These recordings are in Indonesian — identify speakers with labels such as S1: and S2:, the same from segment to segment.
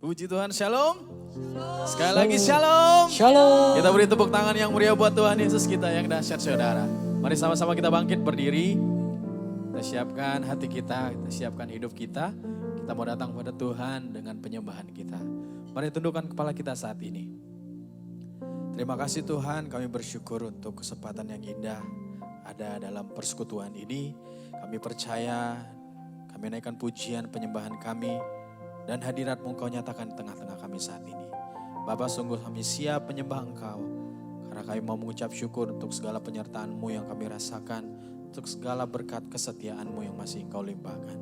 S1: Puji Tuhan, shalom. Sekali lagi shalom.
S2: Shalom.
S1: Kita beri tepuk tangan yang meriah buat Tuhan Yesus kita yang dahsyat saudara. Mari sama-sama kita bangkit berdiri. Kita siapkan hati kita siapkan hidup kita. Kita mau datang pada Tuhan dengan penyembahan kita. Mari tundukkan kepala kita saat ini. Terima kasih Tuhan, kami bersyukur untuk kesempatan yang indah ada dalam persekutuan ini. Kami percaya, kami naikkan pujian penyembahan kami. Dan hadirat-Mu Engkau nyatakan di tengah-tengah kami saat ini. Bapa, sungguh kami siap menyembah Engkau. Karena kami mau mengucap syukur untuk segala penyertaan-Mu yang kami rasakan. Untuk segala berkat kesetiaan-Mu yang masih Engkau limpahkan.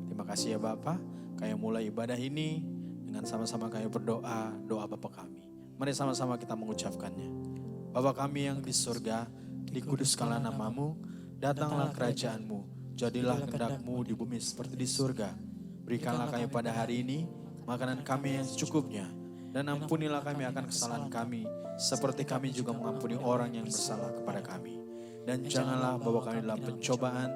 S1: Terima kasih ya Bapa, kami mulai ibadah ini dengan sama-sama kami berdoa, doa Bapa kami. Mari sama-sama kita mengucapkannya. Bapa kami yang di surga, dikuduskanlah nama-Mu, datanglah kerajaan-Mu, jadilah kehendak-Mu di bumi seperti di surga. Berikanlah kami pada hari ini makanan kami yang secukupnya. Dan ampunilah kami akan kesalahan kami. Seperti kami juga mengampuni orang yang bersalah kepada kami. Dan janganlah bawa kami dalam pencobaan.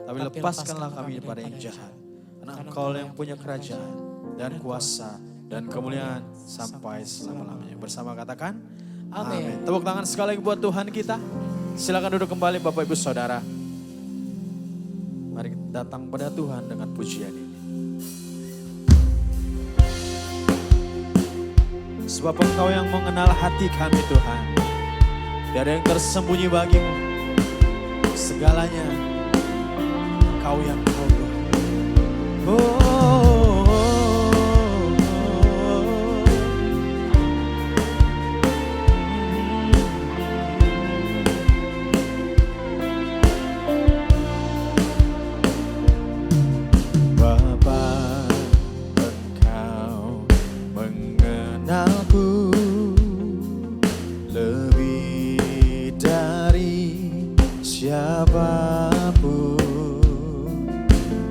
S1: Tapi lepaskanlah kami daripada yang jahat. Karena Engkau yang punya kerajaan dan kuasa dan kemuliaan sampai selama-lamanya. Bersama katakan amin. Tepuk tangan sekali lagi buat Tuhan kita. Silakan duduk kembali Bapak Ibu Saudara. Mari kita datang pada Tuhan dengan pujian ini. Sebab Engkau yang mengenal hati kami Tuhan. Tidak ada yang tersembunyi bagimu. Segalanya Engkau yang tahu Tuhan. Bapa, Engkau mengenalku lebih dari siapapun.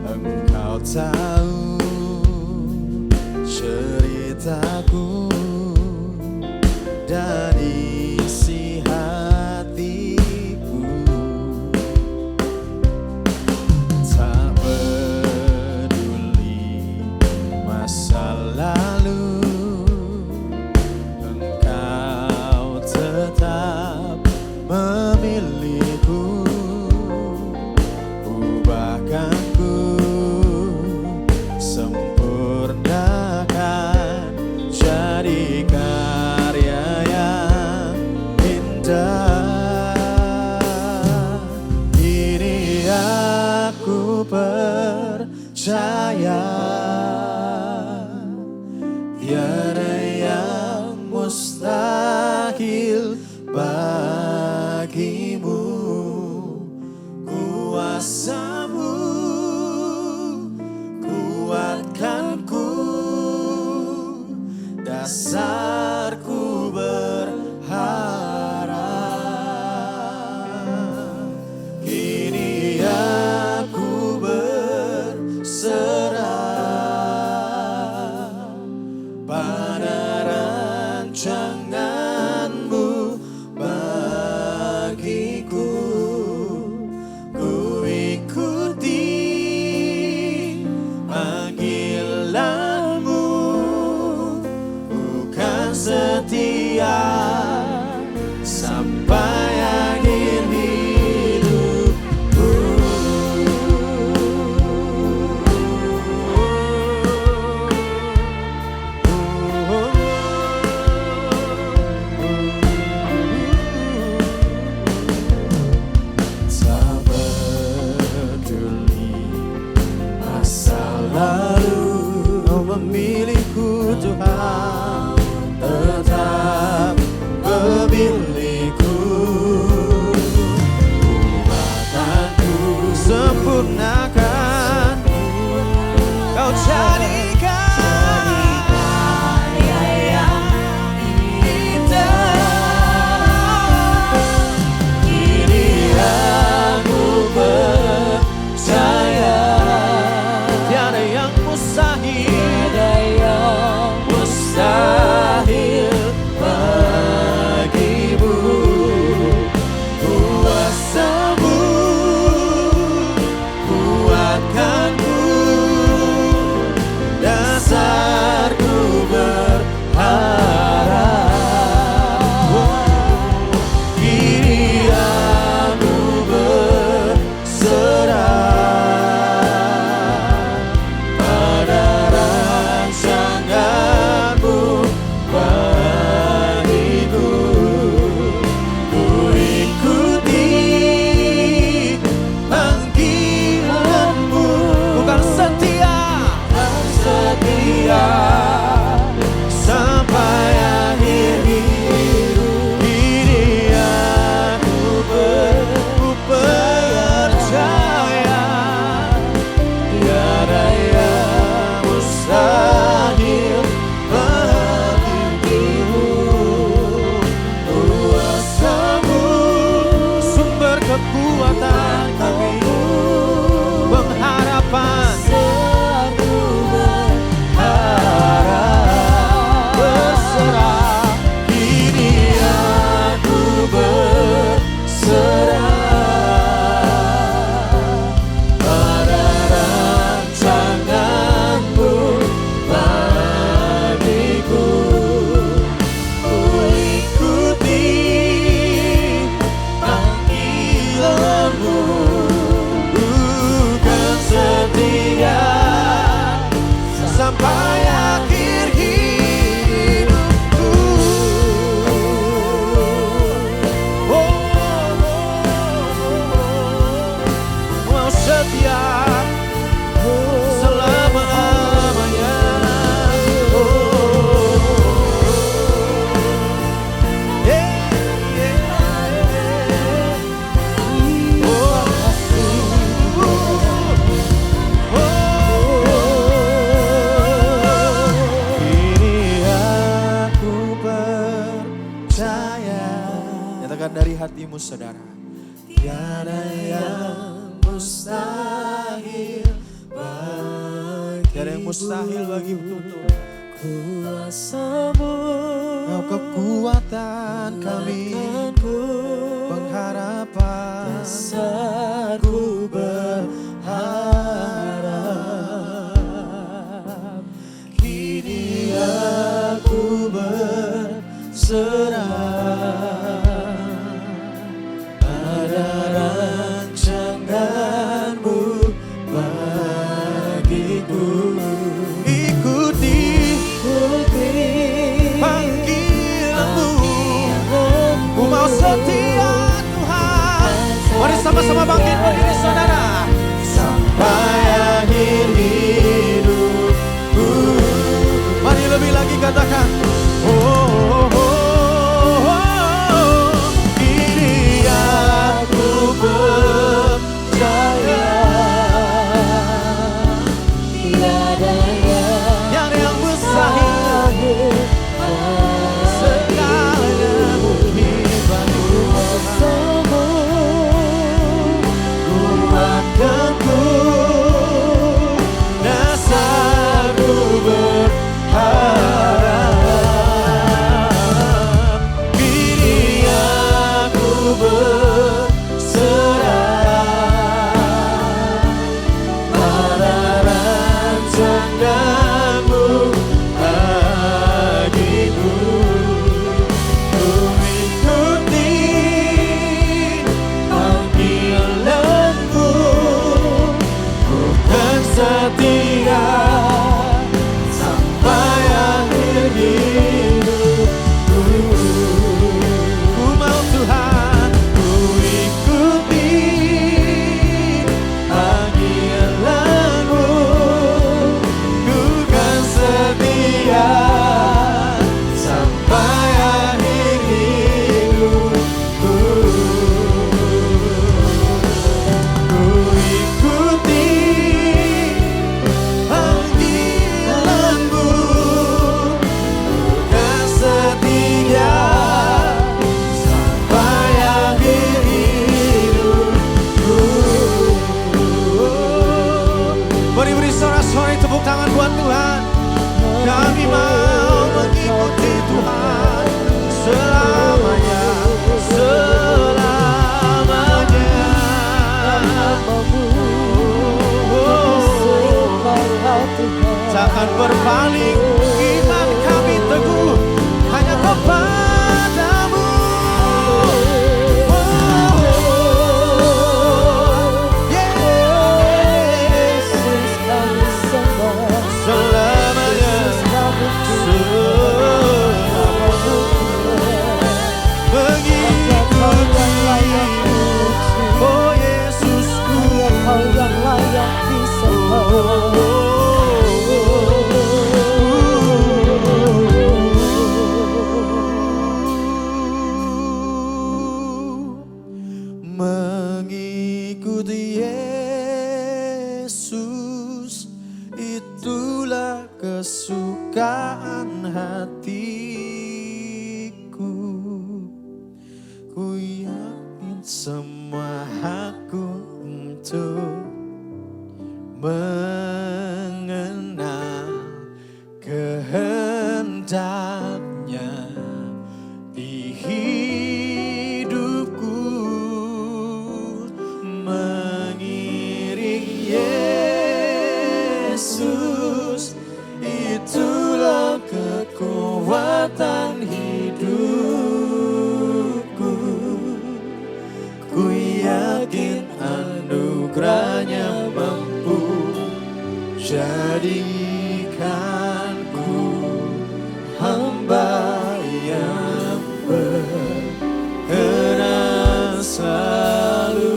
S1: Engkau tahu ceritaku dan isi hatiku. Tak peduli masa lalu, Engkau tetap memilihku. Ubahkanku, sempurnakan, jadi karya yang indah. Ini aku percaya, tiada yang mustahil bagimu. Kuasa-Mu kuatkanku, dasarku berharap. Kini aku berserah. setia selama-lamanya. Dari hatimu saudara, tiada yang mustahil bagi, tiada yang mustahil bagimu Tuhan. Kuasamu, Kau kekuatan kami, pengharapan saat ku berharap. Kini aku berserah rancanganmu bagiku. Ikuti panggilanmu, ku mau setia Tuhan. Mari sama-sama bangkit berdiri saudara. Sampai akhir hidupku. Mari lebih lagi katakan, oh, oh, oh. Takkan berpaling, iman kami teguh hanya kepadamu. Selamanya, mengikuti, oh Yesusku, Kau yang layak disembah. Mengikuti Yesus, itulah kesukaan hatiku. Ku yakin semua hakku untuk mengenal kehendaknya di hidupku. Mengiring Yesus, itulah kekuatan hidupku. Ku yakin anugerahnya mampu jadikanku hamba yang berkenan selalu.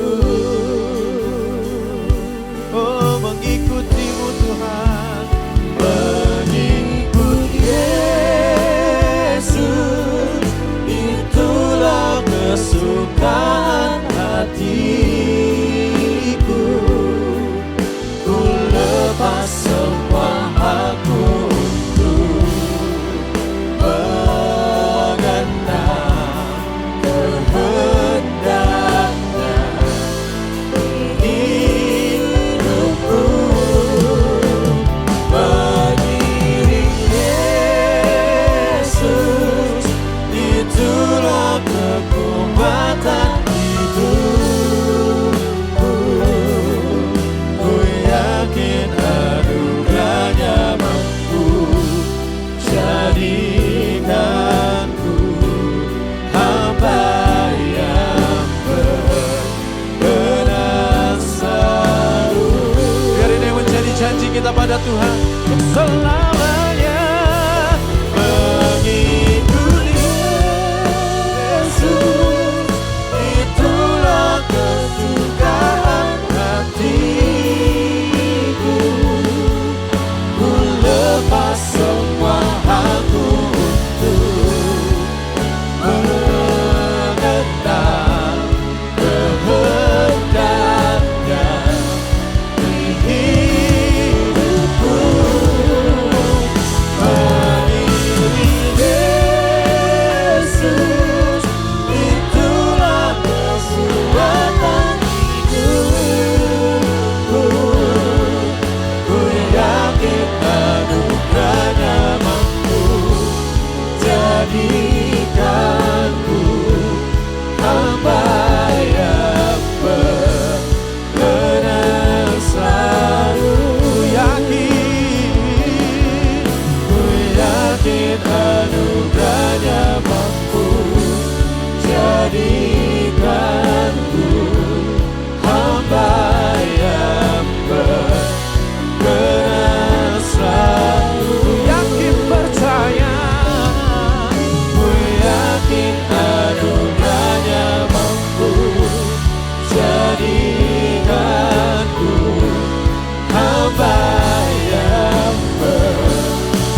S1: Tuhanku, hamba yang berkenan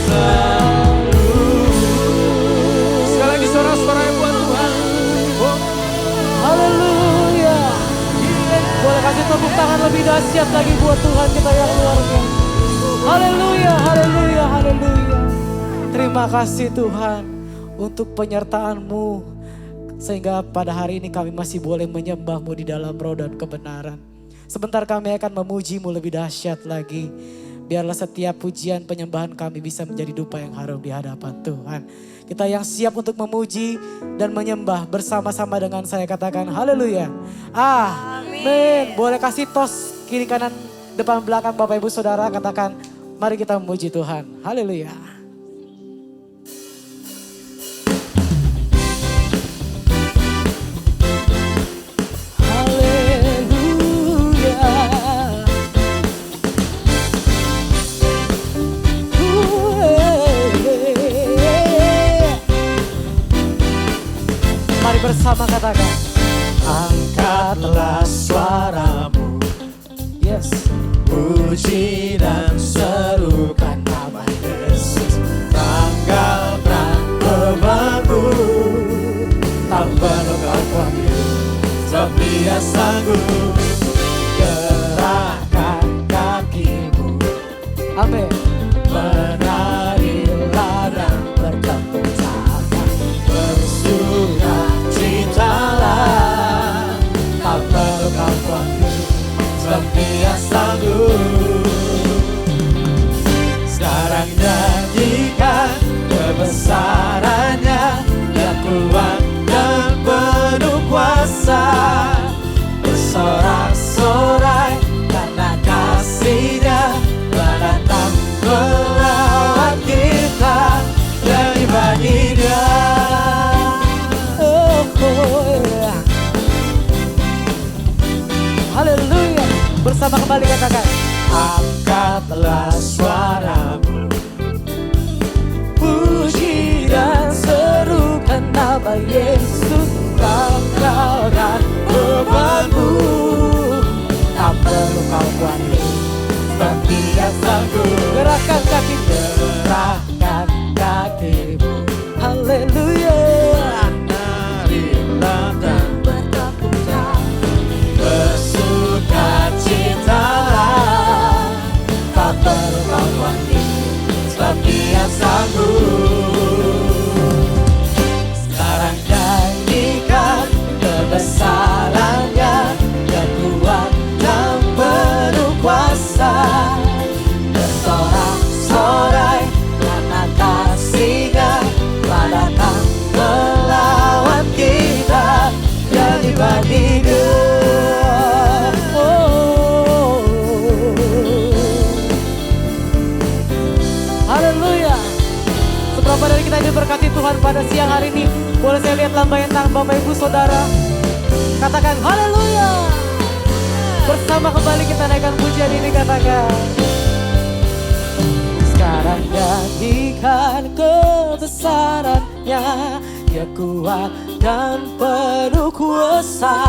S1: selalu. Sekali lagi suara-suara buat Tuhan. Oh.
S2: Haleluya. Boleh kasih tepuk tangan lebih dahsyat lagi buat Tuhan kita yang luar biasa. Haleluya, haleluya, haleluya. Terima kasih Tuhan untuk penyertaan-Mu. Sehingga pada hari ini kami masih boleh menyembah-Mu di dalam roh dan kebenaran. Sebentar kami akan memuji-Mu lebih dahsyat lagi. Biarlah setiap pujian penyembahan kami bisa menjadi dupa yang harum di hadapan Tuhan. Kita yang siap untuk memuji dan menyembah bersama-sama dengan saya katakan haleluya. Amin. Boleh kasih tos kiri kanan depan belakang Bapak Ibu Saudara katakan mari kita memuji Tuhan. Haleluya. Mari bersama katakan angkatlah suaramu, yes, puji dan serukan nama Yesus. Tanggalkan bebanmu, tak perlu kau panggil, sebab Dia sanggup. Gerakkan kakimu, amin, menarilah dan bertepuk tangan, bersukacitalah, tak perlu kau panggil, sebab Dia sanggup. Sekarang nyanyikan kebesarannya, Dia kuat dan penuh kuasa. Bersorak-sorai karena kasih-Nya telah datang melawat kita, nyanyi bagi Dia. Haleluya. Bersama kembali katakan angkatlah suaramu, puji dan serukan nama Yesus. Tanggalkan bebanmu, tak perlu kau panggil, sebab Dia sanggup. Gerakkan kaki, gerakkan kakimu, haleluya. Narilah dan bertepuk tangan, bersukacitalah, tak perlu kau panggil, sebab Dia sanggup. Sekarang nyanyikan kebesarannya, Dia kuat dan penuh kuasa. Bersorak-sorai karena kasih-Nya telah datang melawat kita, nyanyi bagi Dia. Haleluya. Seberapa dari kita diberkati Tuhan pada siang hari ini? Boleh saya lihat lambaian tangan Bapak Ibu Saudara? Katakan haleluya. Bersama kembali kita naikkan pujian ini, katakan sekarang nyanyikan kebesarannya, Dia kuat dan penuh kuasa.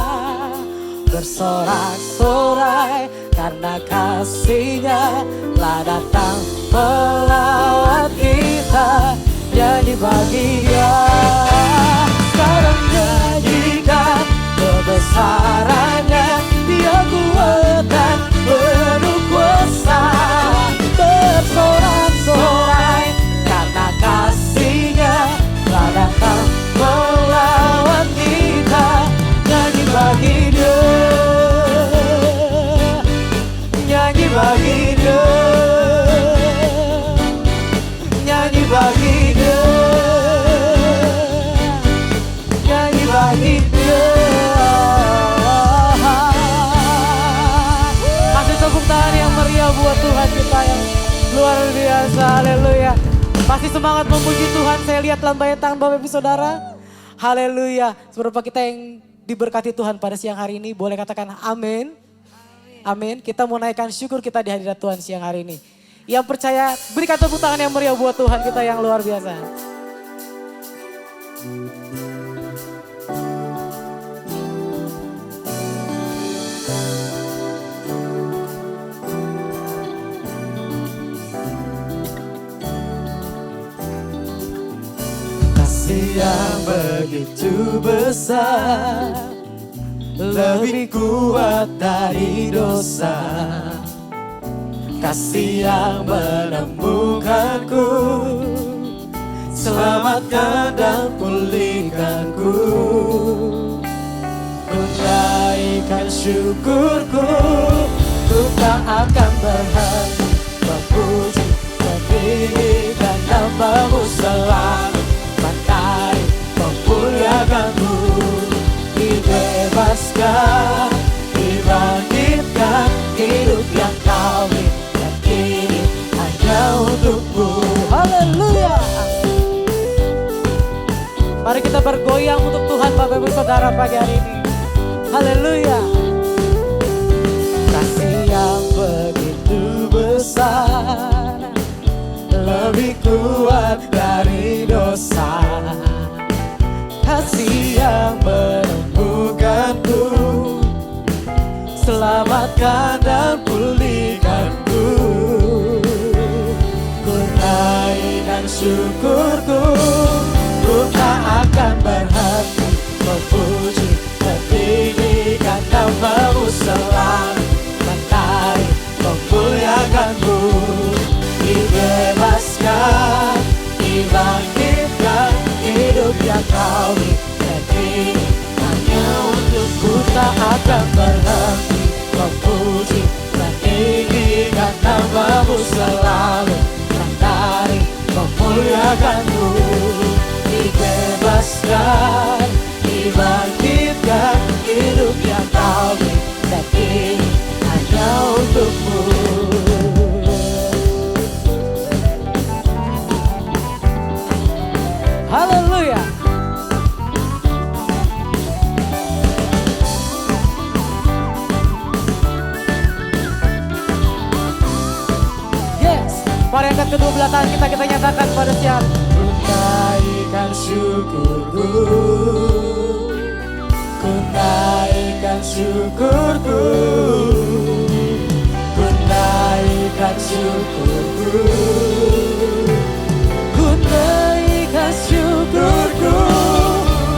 S2: Bersorak-sorai karena kasih-Nya telah datang melawat kita, nyanyi bagi Dia. Sekarang nyanyikan kebesarannya, Dia kuat dan penuh kuasa. Bersorak-sorai karena kasih-Nya telah datang melawat kita, nyanyi bagi Dia, nyanyi bagi Dia, nyanyi bagi Dia, nyanyi bagi Dia. Kasih tepuk tangan yang meriah buat Tuhan kita yang luar biasa. Haleluya. Pasti semangat memuji Tuhan. Saya lihat lambaian tangan Bapak Ibu Saudara. Haleluya. Seberapa kita yang diberkati Tuhan pada siang hari ini, boleh katakan amin. Amin. Kita mau naikkan syukur kita di hadirat Tuhan siang hari ini. Yang percaya berikan tepuk tangan yang meriah buat Tuhan kita yang luar biasa. yang begitu besar, lebih kuat dari dosa. Kasih yang menemukanku, selamatkan dan pulihkanku. Ku naikkan syukurku, ku tak akan berhenti memuji meninggikan nama-Mu selalu. Matahari memuliakan-Mu, dibebaskan, dibangkitkan, hidup yang Kau beri dan ini hanya untuk-Mu. Haleluya. Mari kita bergoyang untuk Tuhan Bapak Ibu Saudara pagi hari ini. Haleluya. Kasih yang begitu besar, lebih kuat dari dosa. Kasih yang menemukanku, selamatkan dan pulihkanku. Ku naikkan syukurku, ku tak akan berhenti memuji meninggikan nama-Mu selalu. Matahari memuliakan-Mu, dibebaskan, dibangkitkan, hidup yang Kau beri dan ini hanya untuk-Ku. Tak akan berhenti memuji meninggikan nama-Mu selalu. Matahari memuliakan-Mu, dibebaskan, dibangkitkan, hidup yang Kau beri dan ini hanya untuk-Mu. Haleluya. Yes. Mari angkat kedua belah tangan kita nyatakan pada siang. Ku naikkan syukurku, ku naikkan syukurku, ku naikkan syukurku, ku naikkan syukurku.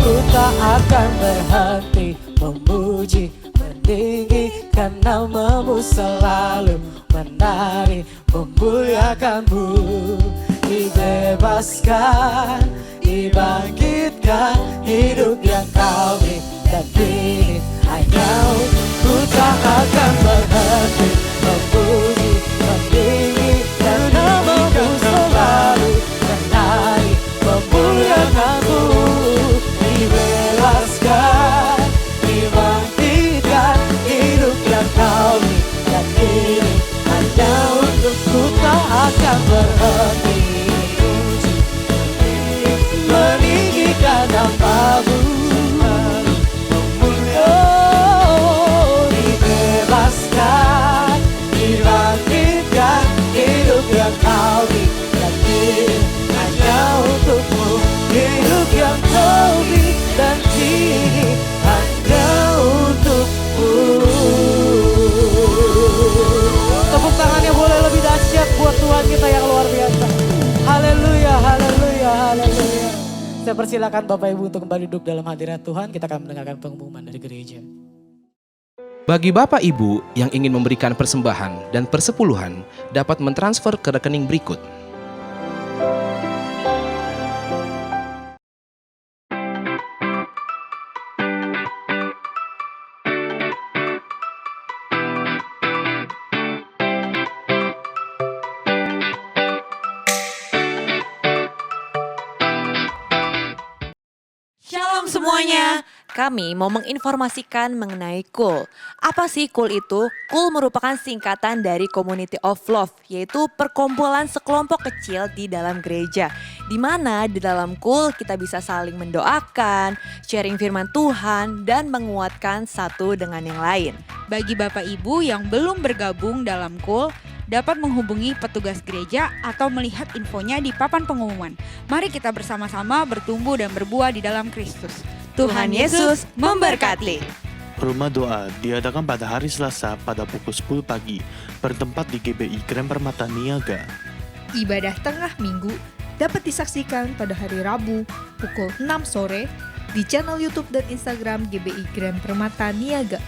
S2: Ku tak akan berhenti memuji meninggikan nama-Mu selalu. Menari memuliakan-Mu, dibebaskan, dibangkitkan, hidup yang Kau beri dan ini hanya Ku tak akan berhenti memuji meninggikan nama-Mu selalu. Menari memuliakan-Mu, dibebaskan, dibangkitkan, hidup yang Kau beri dan ini hanya untuk-Ku. Tak akan berhenti meninggikan nama-Mu, oh, dibebaskan, dibangkitkan, hidup yang Kau beri dan ini hanya untuk-Mu. Hidup yang Kau beri dan ini hanya untuk-Mu. Tepuk tangannya boleh lebih dahsyat buat Tuhan kita yang luar biasa. Haleluya, haleluya, haleluya. Saya persilakan Bapak Ibu untuk kembali duduk dalam hadirat Tuhan. Kita akan mendengarkan pengumuman dari gereja.
S3: Bagi Bapak Ibu yang ingin memberikan persembahan dan persepuluhan dapat mentransfer ke rekening berikut.
S4: Shalom semuanya, kami mau menginformasikan mengenai KUL. Apa sih KUL itu? KUL merupakan singkatan dari Community of Love, yaitu perkumpulan sekelompok kecil di dalam gereja. Di mana di dalam KUL kita bisa saling mendoakan, sharing firman Tuhan, dan menguatkan satu dengan yang lain.
S5: Bagi Bapak Ibu yang belum bergabung dalam KUL, dapat menghubungi petugas gereja atau melihat infonya di papan pengumuman. Mari kita bersama-sama bertumbuh dan berbuah di dalam Kristus.
S4: Tuhan Yesus memberkati.
S6: Rumah doa diadakan pada hari Selasa pada pukul 10 pagi, bertempat di GBI Grand Permata Niaga.
S5: Ibadah tengah minggu
S7: dapat disaksikan pada hari Rabu pukul 6 sore di channel YouTube dan Instagram GBI Grand Permata Niaga.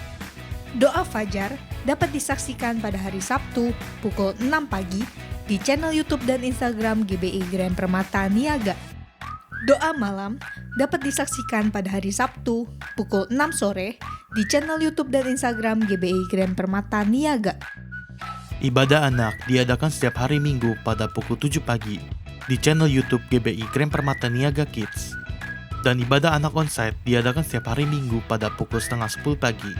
S7: Doa Fajar dapat disaksikan pada hari Sabtu pukul 6 pagi di channel YouTube dan Instagram GBI Grand Permata Niaga. Doa Malam dapat disaksikan pada hari Sabtu pukul 6 sore di channel YouTube dan Instagram GBI Grand Permata Niaga.
S6: Ibadah anak diadakan setiap hari Minggu pada pukul 7 pagi di channel YouTube GBI Grand Permata Niaga Kids. Dan ibadah anak onsite diadakan setiap hari Minggu pada pukul setengah 10 pagi.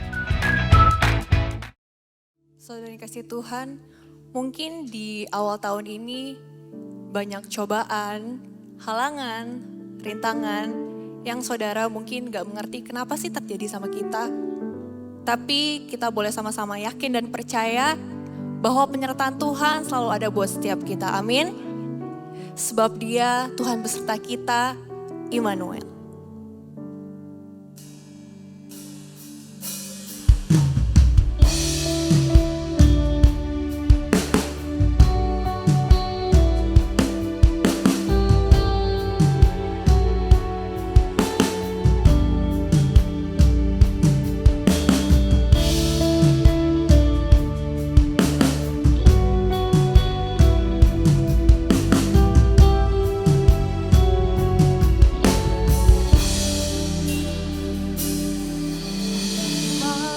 S4: Saudara yang kasih Tuhan, mungkin di awal tahun ini banyak cobaan, halangan, rintangan yang saudara mungkin gak mengerti kenapa sih terjadi sama kita. Tapi kita boleh sama-sama yakin dan percaya bahwa penyertaan Tuhan selalu ada buat setiap kita. Amin. Sebab Dia Tuhan beserta kita, Immanuel.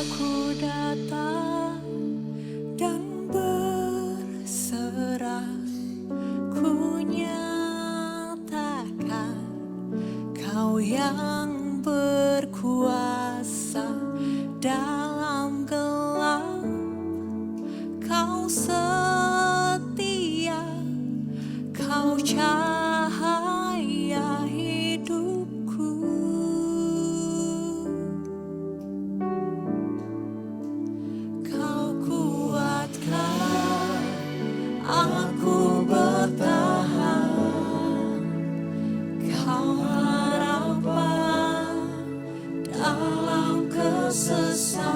S4: Aku datang dan berserah, ku nyatakan Kau yang berkuasa dalam gelap, Kau setia, Kau cahaya hidupku. Kau kuatkan aku bertahan, Kau harapan dalam kesesatan.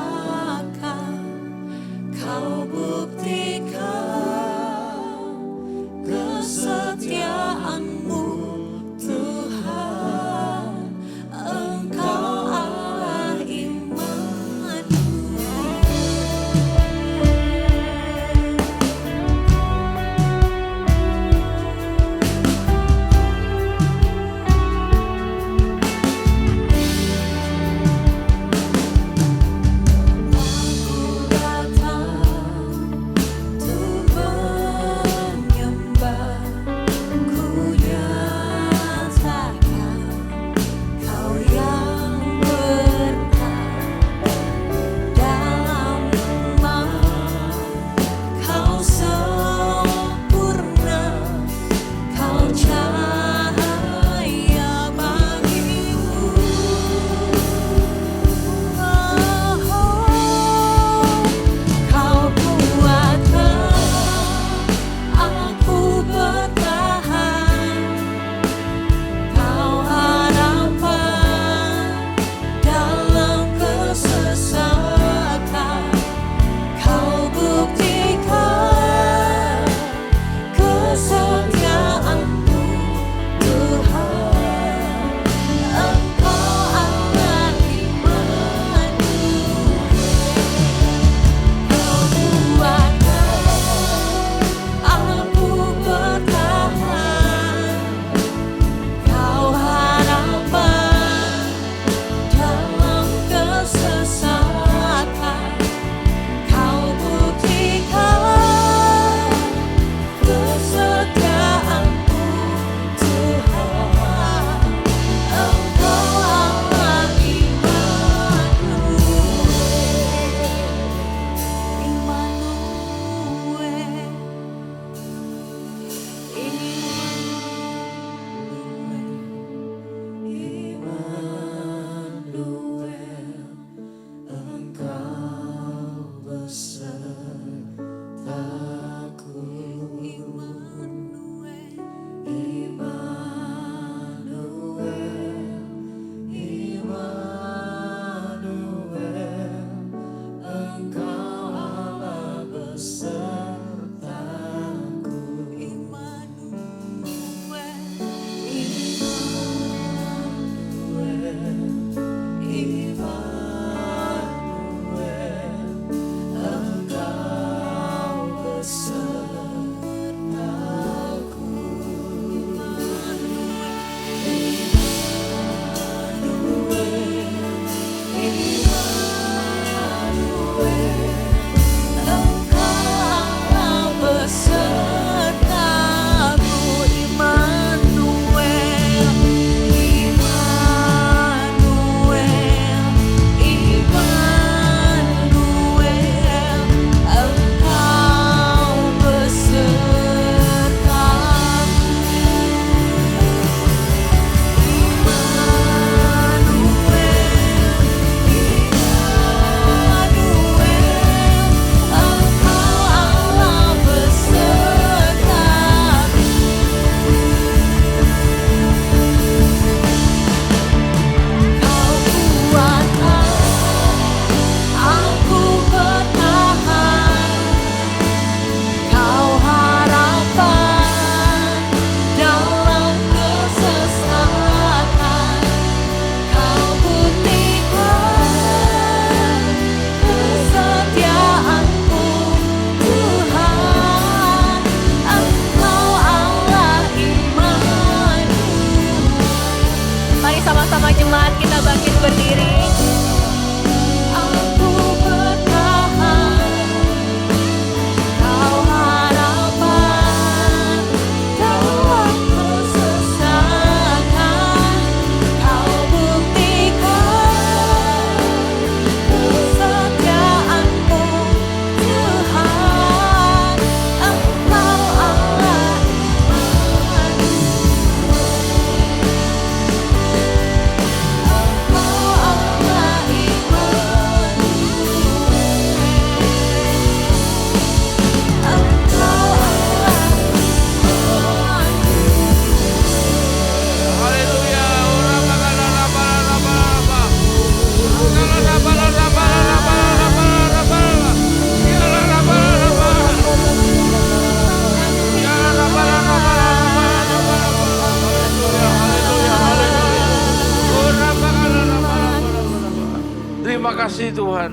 S8: kasih Tuhan.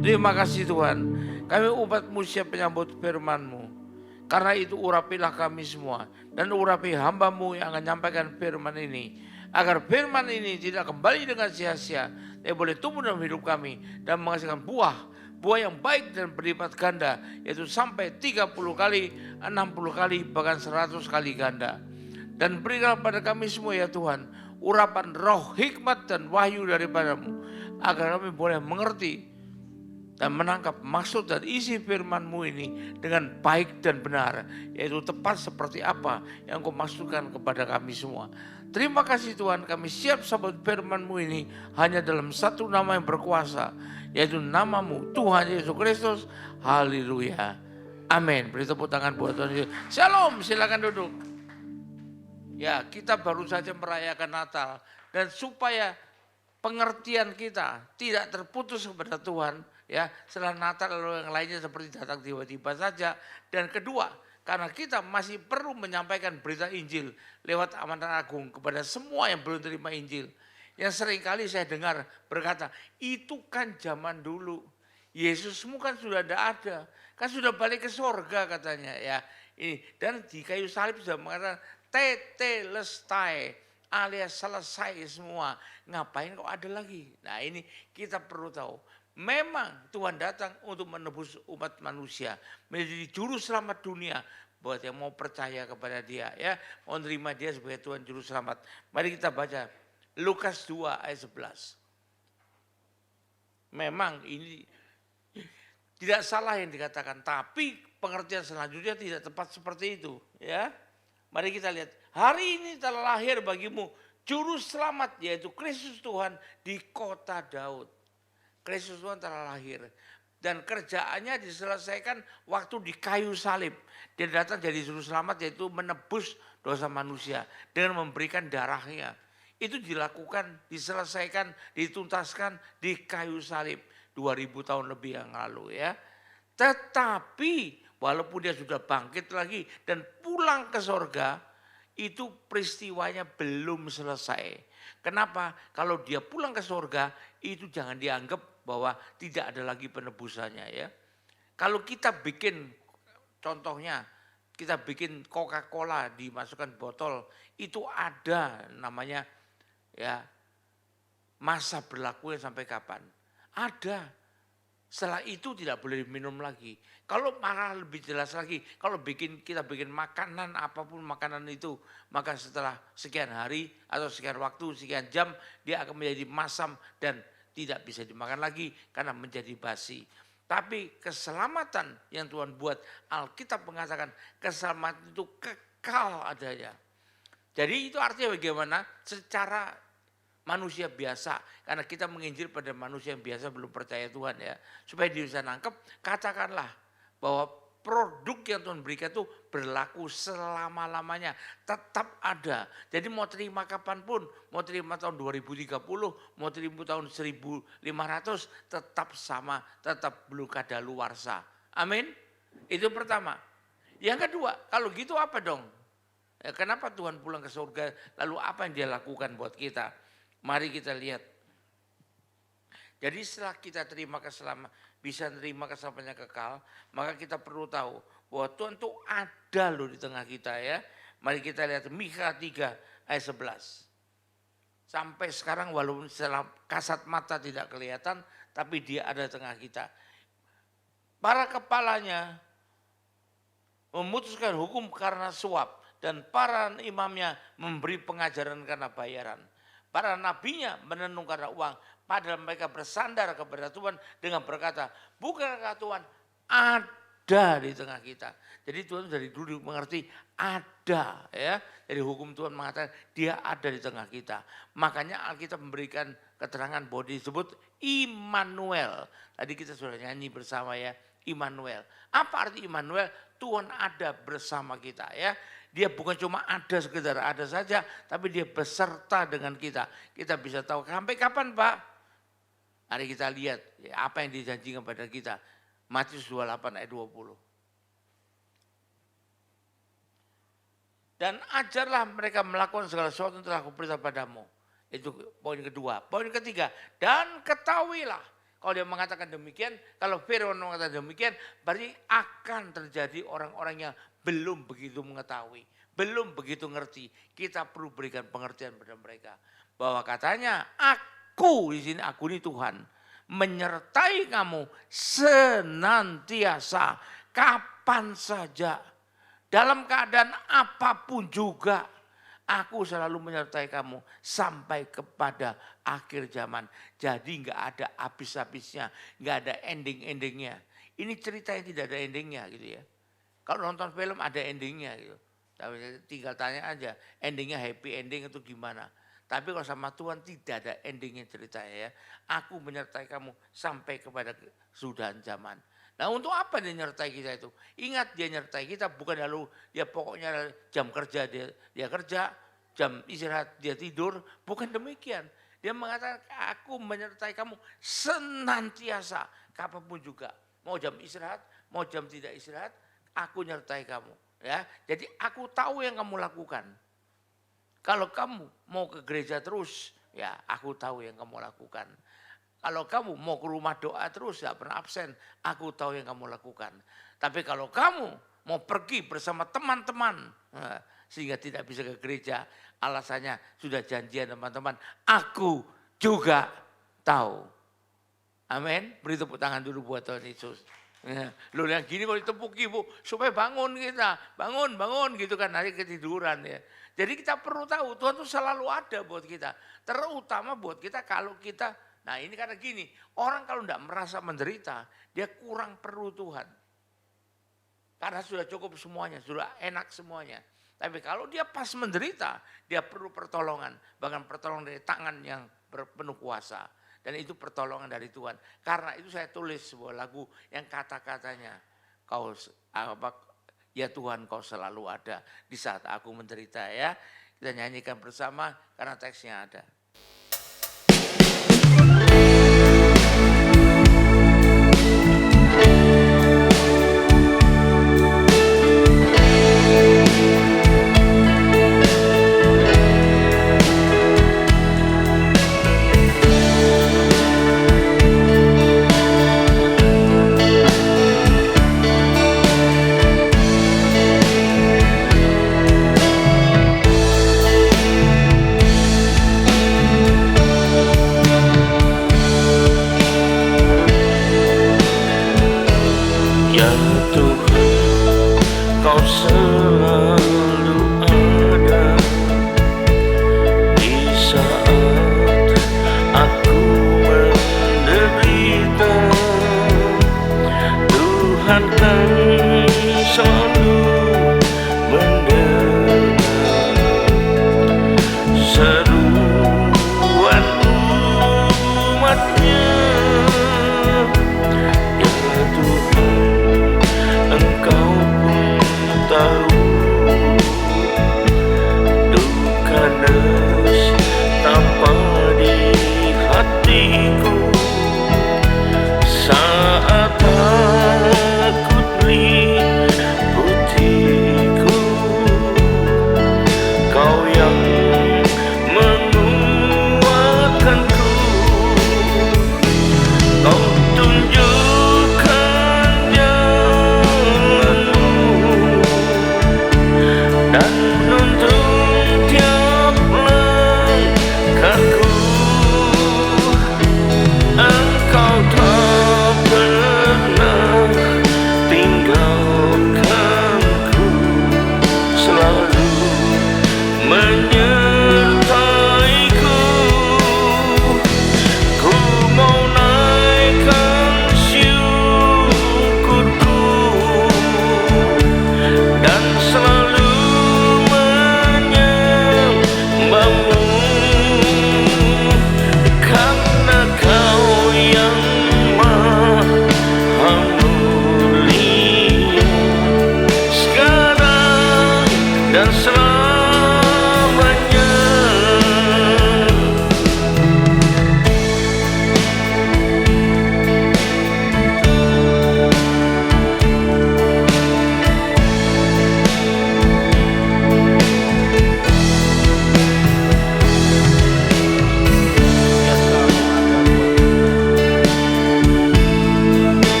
S8: Terima kasih Tuhan. Kami umatmu siap menyambut firman-Mu. Karena itu urapilah kami semua. Dan urapi hamba-Mu yang akan menyampaikan firman ini. Agar firman ini tidak kembali dengan sia-sia. Tapi boleh tumbuh dalam hidup kami. Dan menghasilkan buah. Buah yang baik dan berlipat ganda. Yaitu sampai 30 kali, 60 kali, bahkan 100 kali ganda. Dan berilah pada kami semua ya Tuhan. Urapan roh, hikmat dan wahyu daripada-Mu. Agar kami boleh mengerti dan menangkap maksud dan isi firman-Mu ini dengan baik dan benar. Yaitu tepat seperti apa yang Kau maksudkan kepada kami semua. Terima kasih Tuhan, kami siap sambut firman-Mu ini hanya dalam satu nama yang berkuasa. Yaitu nama-Mu, Tuhan Yesus Kristus. Haleluya. Amin. Beri tepuk tangan buat Tuhan Yesus. Shalom, silakan duduk. Ya, kita baru saja merayakan Natal. Dan supaya pengertian kita tidak terputus kepada Tuhan, ya setelah Natal lalu yang lainnya seperti datang tiba-tiba saja. Dan kedua, karena kita masih perlu menyampaikan berita Injil lewat amanat agung kepada semua yang belum terima Injil. Yang seringkali saya dengar berkata, itu kan zaman dulu. Yesusmu kan sudah tidak ada, kan sudah balik ke surga katanya ya. Ini dan di kayu salib sudah mengatakan tetelestai, alias selesai semua. Ngapain kok ada lagi? Nah ini kita perlu tahu. Memang Tuhan datang untuk menebus umat manusia. Menjadi juru selamat dunia. Buat yang mau percaya kepada dia. Ya, mau menerima dia sebagai Tuhan juru selamat. Mari kita baca Lukas 2 ayat 11. Memang ini tidak salah yang dikatakan. Tapi pengertian selanjutnya tidak tepat seperti itu. Ya. Mari kita lihat, hari ini telah lahir bagimu juru selamat yaitu Kristus Tuhan di kota Daud. Kristus Tuhan telah lahir dan kerjaannya diselesaikan waktu di kayu salib. Dia datang jadi juru selamat yaitu menebus dosa manusia dengan memberikan darahnya. Itu dilakukan, diselesaikan, dituntaskan di kayu salib 2000 tahun lebih yang lalu ya. Tetapi walaupun dia sudah bangkit lagi dan pulang ke sorga, itu peristiwanya belum selesai. Kenapa? Kalau dia pulang ke sorga, itu jangan dianggap bahwa tidak ada lagi penebusannya ya. Kalau kita bikin, contohnya, kita bikin Coca-Cola dimasukkan botol, itu ada namanya ya masa berlakunya sampai kapan? Ada. Setelah itu tidak boleh diminum lagi. Kalau malah lebih jelas lagi, kalau kita bikin makanan apapun makanan itu, maka setelah sekian hari atau sekian waktu, sekian jam, dia akan menjadi masam dan tidak bisa dimakan lagi karena menjadi basi. Tapi keselamatan yang Tuhan buat, Alkitab mengatakan keselamatan itu kekal adanya. Jadi itu artinya bagaimana? Secara manusia biasa, karena kita menginjil pada manusia yang biasa belum percaya Tuhan ya. Supaya dia bisa nangkep, katakanlah bahwa produk yang Tuhan berikan itu berlaku selama-lamanya, tetap ada. Jadi mau terima kapanpun, mau terima tahun 2030, mau terima tahun 1500, tetap sama, tetap belum kadaluarsa. Amin. Itu pertama. Yang kedua, kalau gitu apa dong? Ya, kenapa Tuhan pulang ke surga, lalu apa yang dia lakukan buat kita? Mari kita lihat. Jadi setelah kita bisa terima keselamatannya kekal, maka kita perlu tahu bahwa Tuhan itu ada loh di tengah kita ya. Mari kita lihat Mikha 3 ayat 11. Sampai sekarang walaupun setelah kasat mata tidak kelihatan, tapi dia ada di tengah kita. Para kepalanya memutuskan hukum karena suap dan para imamnya memberi pengajaran karena bayaran. Para nabinya menenung karena uang, padahal mereka bersandar kepada Tuhan dengan berkata, bukankah Tuhan ada di tengah kita. Jadi Tuhan dari dulu mengerti ada ya. Jadi hukum Tuhan mengatakan dia ada di tengah kita. Makanya Alkitab memberikan keterangan bahwa disebut Immanuel. Tadi kita sudah nyanyi bersama ya, Immanuel. Apa arti Immanuel? Tuhan ada bersama kita ya. Dia bukan cuma ada sekedar ada saja, tapi dia beserta dengan kita. Kita bisa tahu sampai kapan Pak? Mari kita lihat ya, apa yang dijanjikan kepada kita. Matius 28 ayat 20. Dan ajarlah mereka melakukan segala sesuatu yang telah kuperintah padamu. Itu poin kedua. Poin ketiga, dan ketahuilah Kalau dia mengatakan demikian, kalau Firman mengatakan demikian, berarti akan terjadi orang-orang yang belum begitu mengetahui, belum begitu ngerti. Kita perlu berikan pengertian pada mereka. Bahwa katanya, aku di sini, aku ini Tuhan, menyertai kamu senantiasa, kapan saja, dalam keadaan apapun juga. Aku selalu menyertai kamu sampai kepada akhir zaman. Jadi nggak ada habis-habisnya, nggak ada ending-endingnya. Ini cerita yang tidak ada endingnya gitu ya. Kalau nonton film ada endingnya gitu. Tapi tinggal tanya aja, endingnya happy ending itu gimana. Tapi kalau sama Tuhan tidak ada endingnya ceritanya ya. Aku menyertai kamu sampai kepada kesudahan zaman. Nah untuk apa dia nyertai kita itu? Ingat dia nyertai kita bukan lalu dia pokoknya jam kerja dia kerja, jam istirahat dia tidur. Bukan demikian. Dia mengatakan aku menyertai kamu senantiasa, kapanpun juga. Mau jam istirahat, mau jam tidak istirahat, aku nyertai kamu. Ya, jadi aku tahu yang kamu lakukan. Kalau kamu mau ke gereja terus, ya aku tahu yang kamu lakukan. Kalau kamu mau ke rumah doa terus, gak pernah absen, aku tahu yang kamu lakukan. Tapi kalau kamu mau pergi bersama teman-teman, sehingga tidak bisa ke gereja, alasannya sudah janjian teman-teman, aku juga tahu. Amin. Beri tepuk tangan dulu buat Tuhan Yesus. Loh yang gini kalau ditepuk ibu, supaya bangun kita, bangun gitu kan, nanti ketiduran ya. Jadi kita perlu tahu Tuhan itu selalu ada buat kita. Terutama buat kita kalau kita, nah ini karena gini, orang kalau tidak merasa menderita, dia kurang perlu Tuhan. Karena sudah cukup semuanya, sudah enak semuanya. Tapi kalau dia pas menderita, dia perlu pertolongan. Bahkan pertolongan dari tangan yang penuh kuasa. Dan itu pertolongan dari Tuhan. Karena itu saya tulis sebuah lagu yang kata-katanya, ya Tuhan kau selalu ada di saat aku menderita ya. Kita nyanyikan bersama karena teksnya ada.
S9: Saat takut liputi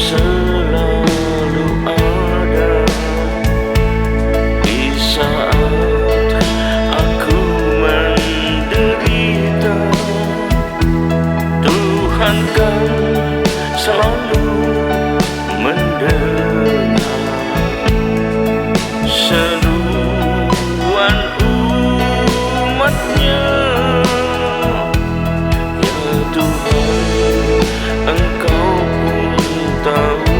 S9: selalu ada di saat aku menderita. Tuhan kan selalu mendengar seruan umatnya. Ya Tuhan, Engkau pun tahu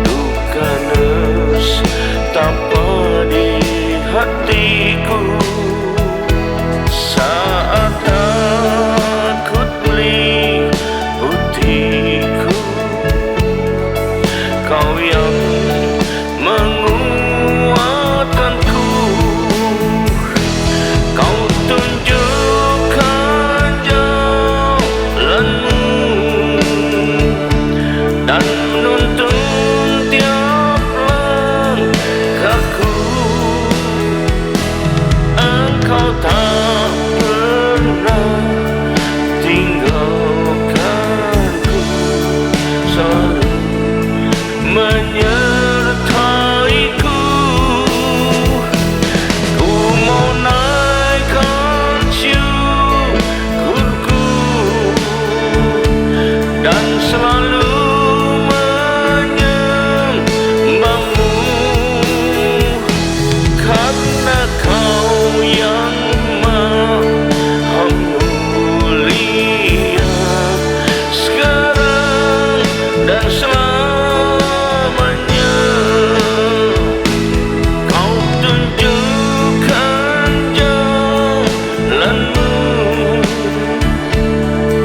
S9: duka nestapa di hatiku saat takut meliputiku. Kau yang menguatkanku, Kau tunjukkan jalanmu dan menuntun tiap langkahku. Engkau tak pernah tinggalkanku, selalu menyertaiku. Ku mau naikkan syukurku dan selalu menyembahmu, karena Kau yang Maha Mulia sekarang dan selamanya. Kau tunjukkan jalanmu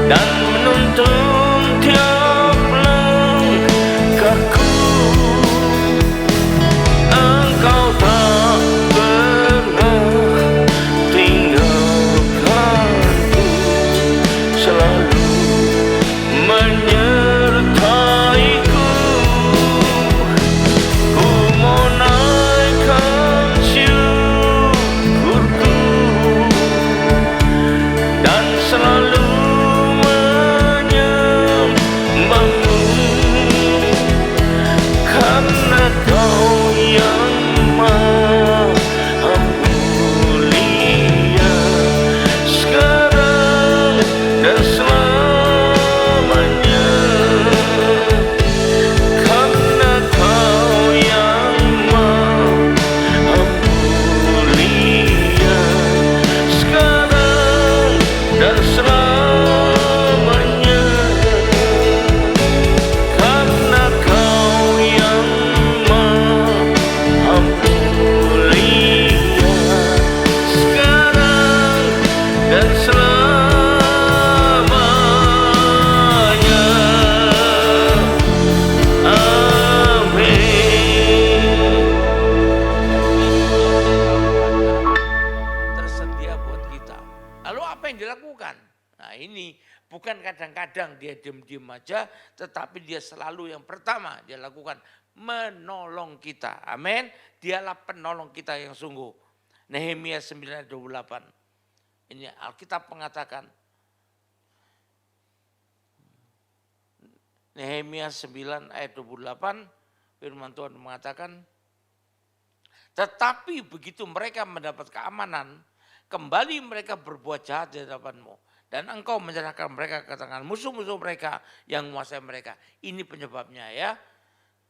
S9: dan menuntun tiap langkahku. Engkau tak pernah tinggalkanku, selalu menyertaiku. Ku mau naikkan syukurku dan selalu menyembahmu, karena Kau yang Maha Mulia sekarang dan selamanya. Karena Kau yang Maha Mulia sekarang dan selamanya. Karena Kau yang Maha Mulia sekarang dan selamanya.
S8: Tersedia buat kita. Lalu apa yang dilakukan? Nah ini bukan kadang-kadang dia diam-diam aja, tetapi dia selalu yang pertama dia lakukan menolong kita. Amin. Dialah penolong kita yang sungguh. Nehemia 9 ayat 28. Ini Alkitab mengatakan, Nehemia 9 ayat 28, firman Tuhan mengatakan, tetapi begitu mereka mendapat keamanan, kembali mereka berbuat jahat di hadapanmu. Dan engkau menyerahkan mereka ke tangan musuh-musuh mereka yang menguasai mereka. Ini penyebabnya ya.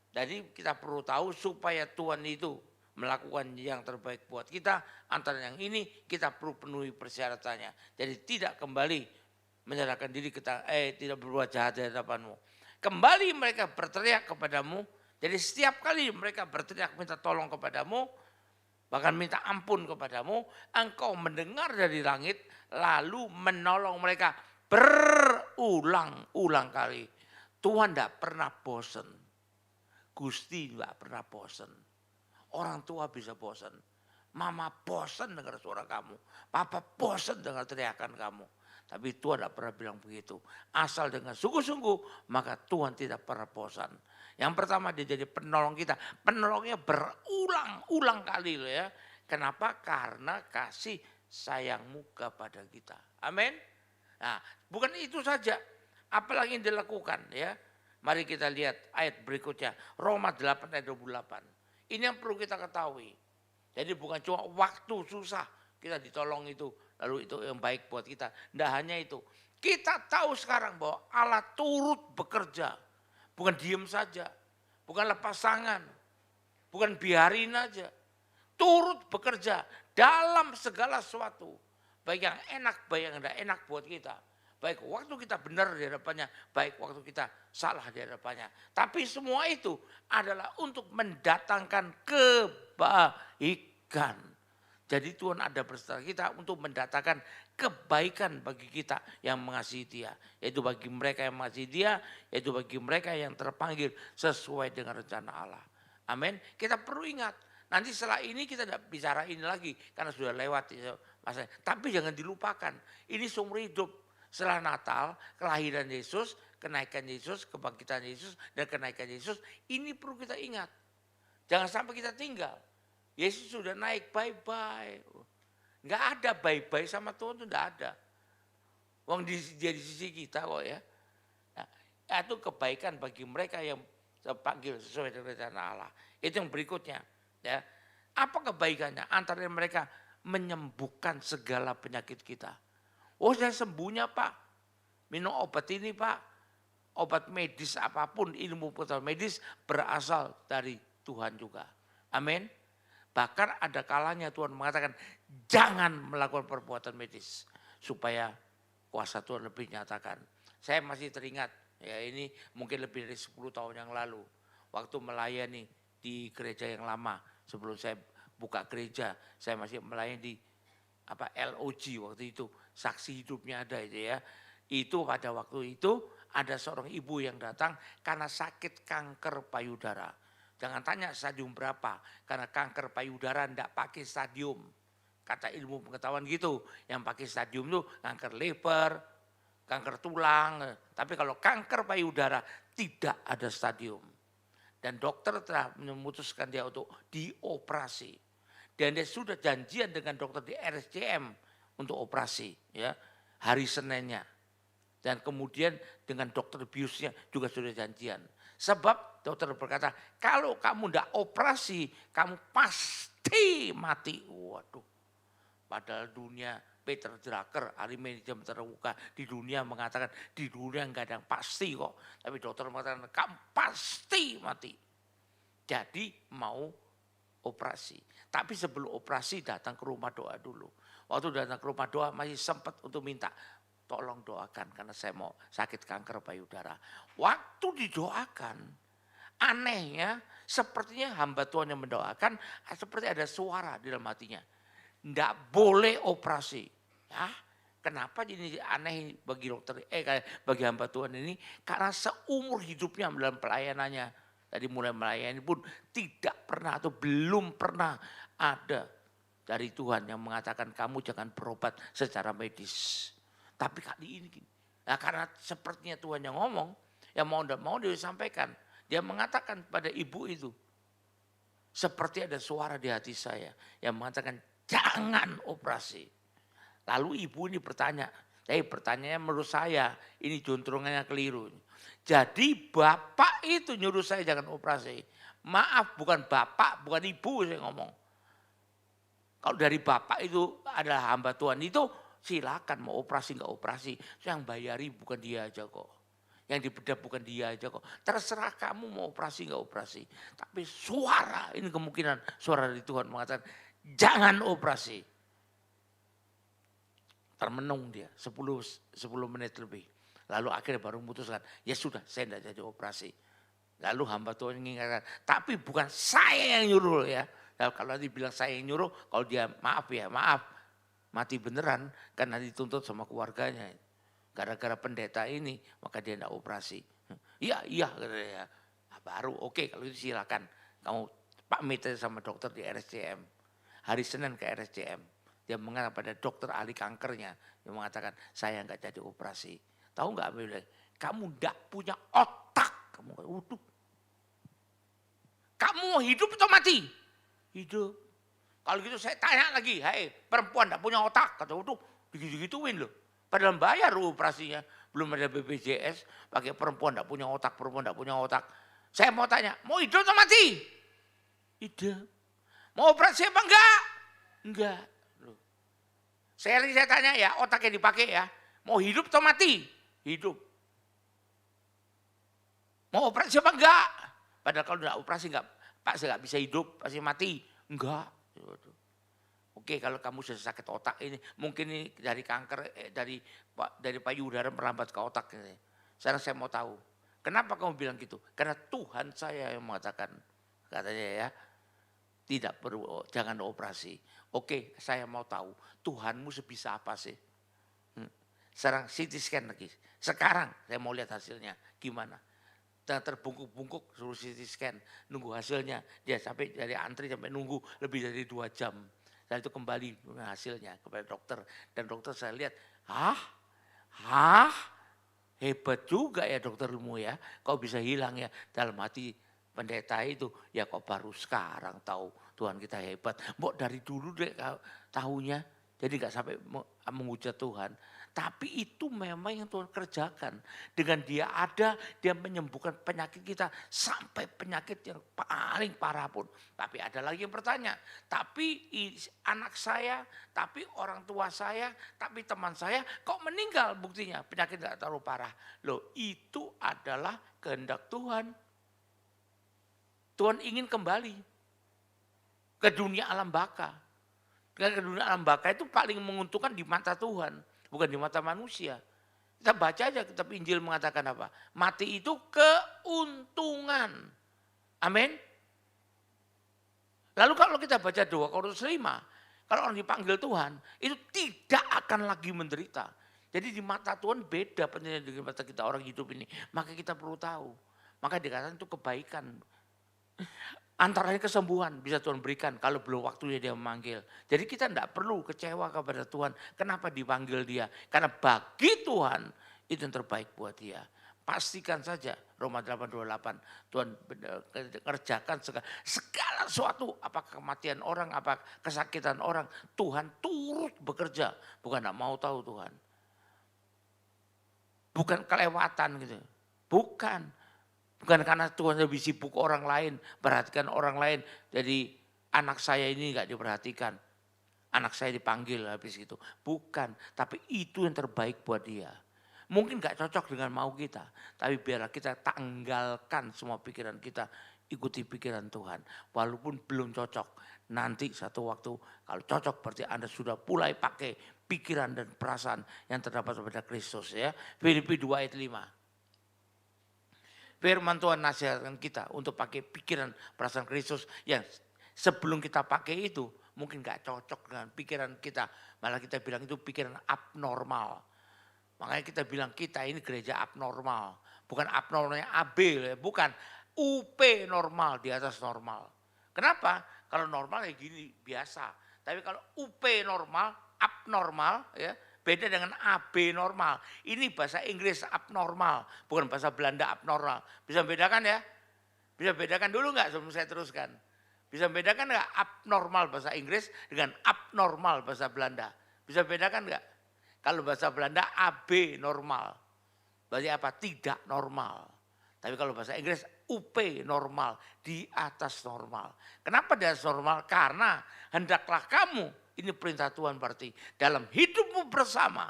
S8: Jadi kita perlu tahu supaya Tuhan itu melakukan yang terbaik buat kita. Antara yang ini kita perlu penuhi persyaratannya. Jadi tidak kembali menyerahkan diri tidak berbuat jahat di hadapanmu. Kembali mereka berteriak kepadamu. Jadi setiap kali mereka berteriak minta tolong kepadamu, bahkan minta ampun kepadamu, engkau mendengar dari langit lalu menolong mereka berulang-ulang kali. Tuhan tidak pernah bosan. Gusti tidak pernah bosan. Orang tua bisa bosan. Mama bosan dengar suara kamu. Papa bosan dengar teriakan kamu. Tapi Tuhan tidak pernah bilang begitu. Asal dengan sungguh-sungguh, maka Tuhan tidak pernah bosan. Yang pertama dia jadi penolong kita. Penolongnya berulang-ulang kali loh ya. Kenapa? Karena kasih sayangmu kepada kita. Amin. Nah bukan itu saja. Apalagi yang dilakukan ya. Mari kita lihat ayat berikutnya. Roma 8 ayat 28. Ini yang perlu kita ketahui. Jadi bukan cuma waktu susah kita ditolong itu. Lalu itu yang baik buat kita. Tidak hanya itu. Kita tahu sekarang bahwa Allah turut bekerja. Bukan diem saja. Bukan lepas tangan. Bukan biarin aja. Turut bekerja dalam segala sesuatu. Baik yang enak, baik yang tidak enak buat kita. Baik waktu kita benar di hadapannya, baik waktu kita salah di hadapannya. Tapi semua itu adalah untuk mendatangkan kebaikan. Jadi Tuhan ada bersama kita untuk mendatangkan kebaikan bagi kita yang mengasihi Dia. Yaitu bagi mereka yang mengasihi Dia, yaitu bagi mereka yang terpanggil sesuai dengan rencana Allah. Amin. Kita perlu ingat, nanti setelah ini kita tidak bicara ini lagi karena sudah lewat masanya. Tapi jangan dilupakan, ini seumur hidup. Setelah Natal, kelahiran Yesus, kenaikan Yesus, kebangkitan Yesus, dan kenaikan Yesus, ini perlu kita ingat. Jangan sampai kita tinggal. Yesus sudah naik, bye-bye. Nggak ada bye-bye sama Tuhan, itu nggak ada. Wong dia di sisi kita kok ya. Nah, itu kebaikan bagi mereka yang terpanggil sesuai dengan rencana Allah. Itu yang berikutnya. Ya. Apa kebaikannya? Antara mereka menyembuhkan segala penyakit kita. Oh saya sembuhnya Pak, minum obat ini Pak. Obat medis apapun, ilmu pengetahuan medis berasal dari Tuhan juga. Amin. Bahkan ada kalanya Tuhan mengatakan jangan melakukan perbuatan medis. Supaya kuasa Tuhan lebih nyatakan. Saya masih teringat, ya ini mungkin lebih dari 10 tahun yang lalu. Waktu melayani di gereja yang lama, sebelum saya buka gereja, saya masih melayani di LOG waktu itu, saksi hidupnya ada itu ya. Itu pada waktu itu ada seorang ibu yang datang karena sakit kanker payudara. Jangan tanya stadium berapa, karena kanker payudara tidak pakai stadium. Kata ilmu pengetahuan gitu, yang pakai stadium itu kanker liver, kanker tulang. Tapi kalau kanker payudara tidak ada stadium. Dan dokter telah memutuskan dia untuk dioperasi. Dan dia sudah janjian dengan dokter di RSCM untuk operasi ya hari Seninnya. Dan kemudian dengan dokter biusnya juga sudah janjian. Sebab dokter berkata kalau kamu tidak operasi kamu pasti mati. Waduh. Padahal dunia Peter Drucker, ahli manajemen terbuka di dunia mengatakan di dunia enggak ada yang pasti kok. Tapi dokter mengatakan kamu pasti mati. Jadi mau operasi. Tapi sebelum operasi datang ke rumah doa dulu. Waktu datang ke rumah doa masih sempat untuk minta tolong doakan karena saya mau sakit kanker payudara. Waktu didoakan anehnya sepertinya hamba Tuhan yang mendoakan seperti ada suara di dalam hatinya. Nggak boleh operasi. Ya, kenapa ini aneh bagi dokter bagi hamba Tuhan ini? Karena seumur hidupnya dalam pelayanannya. Tadi mulai melayani pun tidak pernah atau belum pernah ada dari Tuhan yang mengatakan kamu jangan berobat secara medis. Tapi kali ini, nah karena sepertinya Tuhan yang ngomong, yang mau tidak mau dia sampaikan. Dia mengatakan pada ibu itu, seperti ada suara di hati saya yang mengatakan jangan operasi. Lalu ibu ini bertanya, pertanyaannya menurut saya ini jontrungannya keliru. Jadi bapak itu nyuruh saya jangan operasi. Maaf bukan bapak, bukan ibu saya ngomong. Kalau dari bapak itu adalah hamba Tuhan itu silakan mau operasi nggak operasi. Yang bayari bukan dia aja kok. Yang dibedah bukan dia aja kok. Terserah kamu mau operasi nggak operasi. Tapi suara, ini kemungkinan suara dari Tuhan mengatakan jangan operasi. Termenung dia 10 menit lebih. Lalu akhirnya baru memutuskan, ya sudah saya tidak jadi operasi. Lalu hamba Tuhan mengingatkan, tapi bukan saya yang nyuruh ya. Lalu kalau nanti bilang saya yang nyuruh, kalau dia maaf ya maaf. Mati beneran kan nanti dituntut sama keluarganya. Gara-gara pendeta ini maka dia tidak operasi. Iya katanya. Nah, baru oke kalau itu silakan. Kamu pamit sama dokter di RSCM. Hari Senin ke RSCM. Dia mengatakan pada dokter ahli kankernya. Dia mengatakan saya nggak jadi operasi. Tahu nggak apa? Kamu nggak punya otak. Kamu mau hidup atau mati? Hidup. Kalau gitu saya tanya lagi, hei perempuan nggak punya otak. Kata digitu-gituin loh. Padahal bayar operasinya. Belum ada BPJS, pakai perempuan enggak punya otak, perempuan enggak punya otak. Saya mau tanya, mau hidup atau mati? Hidup. Mau operasi apa enggak? Enggak. Saya tanya ya, otaknya dipakai ya. Mau hidup atau mati? Hidup. Mau operasi apa enggak? Padahal kalau enggak operasi enggak, Pak saya enggak bisa hidup, pasti mati. Enggak. Oke, kalau kamu sudah sakit otak ini, mungkin ini dari kanker, dari payudara merambat ke otak. Sekarang saya mau tahu, kenapa kamu bilang gitu? Karena Tuhan saya yang mengatakan, katanya ya, tidak perlu, jangan operasi. Oke, saya mau tahu, Tuhanmu sebisa apa sih? Sekarang CT scan lagi. Sekarang saya mau lihat hasilnya, gimana? Dan terbungkuk-bungkuk suruh CT scan, nunggu hasilnya. Dia sampai dari antri sampai nunggu lebih dari 2 jam. Dan itu kembali hasilnya kepada dokter. Dan dokter saya lihat, hebat juga ya doktermu ya. Kau bisa hilang ya. Dalam hati pendeta itu, ya kok baru sekarang tahu Tuhan kita hebat. Mbok dari dulu deh tahunya. Jadi gak sampai menghujat Tuhan. Tapi itu memang yang Tuhan kerjakan. Dengan dia ada, dia menyembuhkan penyakit kita. Sampai penyakit yang paling parah pun. Tapi ada lagi yang bertanya. Tapi anak saya, tapi orang tua saya, tapi teman saya kok meninggal buktinya. Penyakit gak terlalu parah. Loh itu adalah kehendak Tuhan. Tuhan ingin kembali ke dunia alam baka. Ke dunia alam baka itu paling menguntungkan di mata Tuhan. Bukan di mata manusia. Kita baca aja kitab Injil mengatakan apa? Mati itu keuntungan. Amin. Lalu kalau kita baca 2 Korintus 5. Kalau orang dipanggil Tuhan. Itu tidak akan lagi menderita. Jadi di mata Tuhan beda penilaian dengan mata kita orang hidup ini. Maka kita perlu tahu. Maka dikatakan itu kebaikan. Antaranya kesembuhan bisa Tuhan berikan kalau belum waktunya dia memanggil. Jadi kita tidak perlu kecewa kepada Tuhan. Kenapa dipanggil dia? Karena bagi Tuhan itu yang terbaik buat dia. Pastikan saja Roma 8:28 Tuhan kerjakan segala sesuatu. Apakah kematian orang, apa kesakitan orang. Tuhan turut bekerja. Bukan tidak mau tahu Tuhan. Bukan kelewatan gitu. Bukan. Bukan karena Tuhan lebih sibuk orang lain, perhatikan orang lain. Jadi anak saya ini enggak diperhatikan. Anak saya dipanggil habis itu. Bukan, tapi itu yang terbaik buat dia. Mungkin enggak cocok dengan mau kita. Tapi biarlah kita tanggalkan semua pikiran kita. Ikuti pikiran Tuhan. Walaupun belum cocok. Nanti satu waktu kalau cocok berarti Anda sudah mulai pakai pikiran dan perasaan yang terdapat pada Kristus ya. Filipi 2 ayat 5. Firman Tuhan nasihatkan kita untuk pakai pikiran perasaan Kristus yang sebelum kita pakai itu mungkin gak cocok dengan pikiran kita. Malah kita bilang itu pikiran abnormal. Makanya kita bilang kita ini gereja abnormal. Bukan abnormalnya AB, bukan UP normal di atas normal. Kenapa? Kalau normal kayak gini biasa. Tapi kalau UP normal, abnormal ya. Beda dengan AB normal. Ini bahasa Inggris abnormal. Bukan bahasa Belanda abnormal. Bisa bedakan ya? Bisa bedakan dulu enggak sebelum saya teruskan? Bisa bedakan enggak abnormal bahasa Inggris dengan abnormal bahasa Belanda? Bisa bedakan enggak? Kalau bahasa Belanda AB normal. Berarti apa? Tidak normal. Tapi kalau bahasa Inggris UP normal. Di atas normal. Kenapa di atas normal? Karena hendaklah kamu. Ini perintah Tuhan berarti dalam hidupmu bersama.